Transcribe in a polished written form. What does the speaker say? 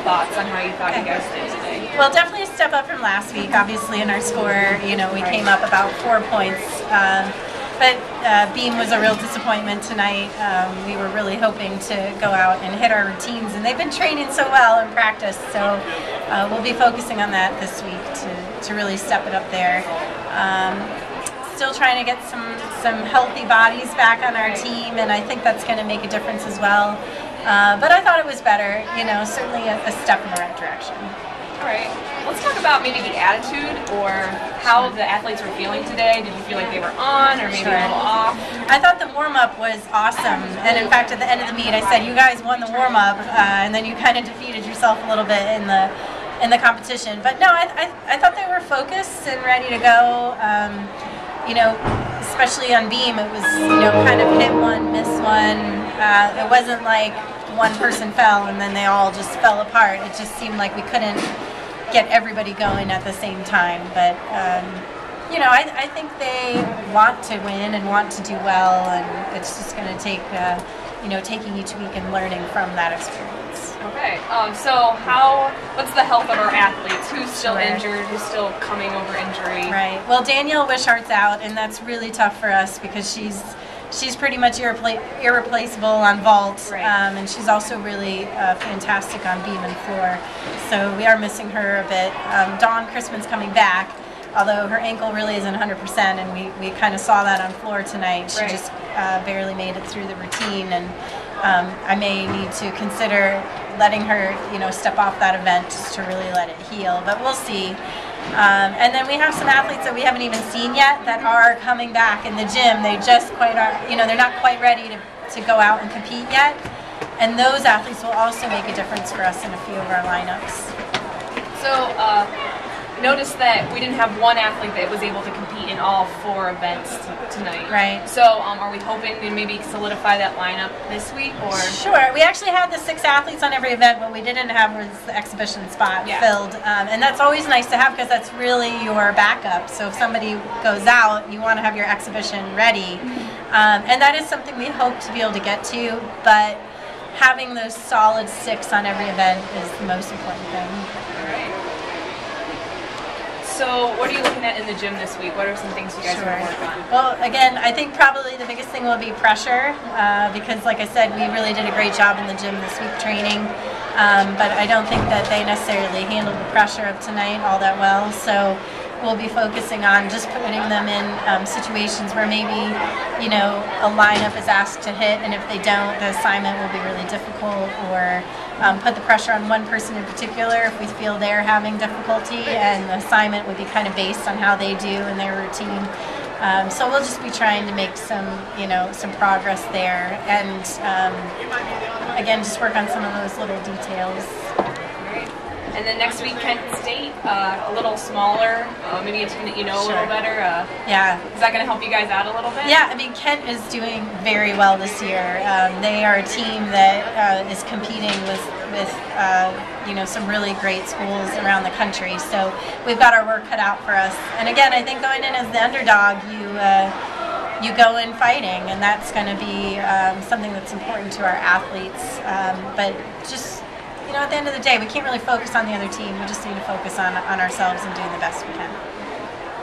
thoughts on how you thought you guys did today. Well, definitely a step up from last week. Obviously, in our score, you know, we came up about 4 points. But Beam was a real disappointment tonight. We were really hoping to go out and hit our routines, and they've been training so well in practice. So we'll be focusing on that this week to really step it up there. Still trying to get some healthy bodies back on our team, and I think that's going to make a difference as well. But I thought it was better, you know, certainly a step in the right direction. All right, let's talk about maybe the attitude or how the athletes were feeling today. Did you feel like they were on or maybe a little off? I thought the warm-up was awesome, and in fact at the end of the meet I said, you guys won the warm-up, and then you kind of defeated yourself a little bit in the competition. But no, I thought they were focused and ready to go. You know, especially on Beam, it was, you know, kind of hit one, miss one. It wasn't like one person fell and then they all just fell apart. It just seemed like we couldn't get everybody going at the same time. But, you know, I think they want to win and want to do well, and it's just going to take, you know, taking each week and learning from that experience. Okay, so what's the health of our athletes? Who's still injured? Who's still coming over injury? Right. Well, Danielle Wishart's out, and that's really tough for us because she's pretty much irreplaceable on vault, and she's also really fantastic on beam and floor. So we are missing her a bit. Dawn Chrisman's coming back, although her ankle really isn't 100%, and we kind of saw that on floor tonight. She just barely made it through the routine, and I may need to consider letting her, you know, step off that event just to really let it heal, but we'll see. And then we have some athletes that we haven't even seen yet that are coming back in the gym. They just quite are, you know, they're not quite ready to go out and compete yet, and those athletes will also make a difference for us in a few of our lineups. So noticed that we didn't have one athlete that was able to compete in all 4 events tonight. Right. So are we hoping to maybe solidify that lineup this week? Or Sure. We actually had the 6 athletes on every event. What we didn't have was the exhibition spot filled. And that's always nice to have because that's really your backup. So if somebody goes out, you want to have your exhibition ready. And that is something we hope to be able to get to. But having those solid 6 on every event is the most important thing. All right. So what are you looking at in the gym this week? What are some things you guys are going to work on? Well, again, I think probably the biggest thing will be pressure because, like I said, we really did a great job in the gym this week training. But I don't think that they necessarily handled the pressure of tonight all that well. So we'll be focusing on just putting them in situations where maybe, you know, a lineup is asked to hit, and if they don't, the assignment will be really difficult, or put the pressure on one person in particular if we feel they're having difficulty, and the assignment would be kind of based on how they do in their routine. So we'll just be trying to make some, you know, some progress there, and again, just work on some of those little details. And then next week, Kent State, a little smaller, maybe a team that you know a little better. Yeah. Is that going to help you guys out a little bit? Yeah, I mean, Kent is doing very well this year. They are a team that is competing with you know, some really great schools around the country. So we've got our work cut out for us. And again, I think going in as the underdog, you go in fighting, and that's going to be something that's important to our athletes. But just, you know, at the end of the day, we can't really focus on the other team. We just need to focus on ourselves and doing the best we can.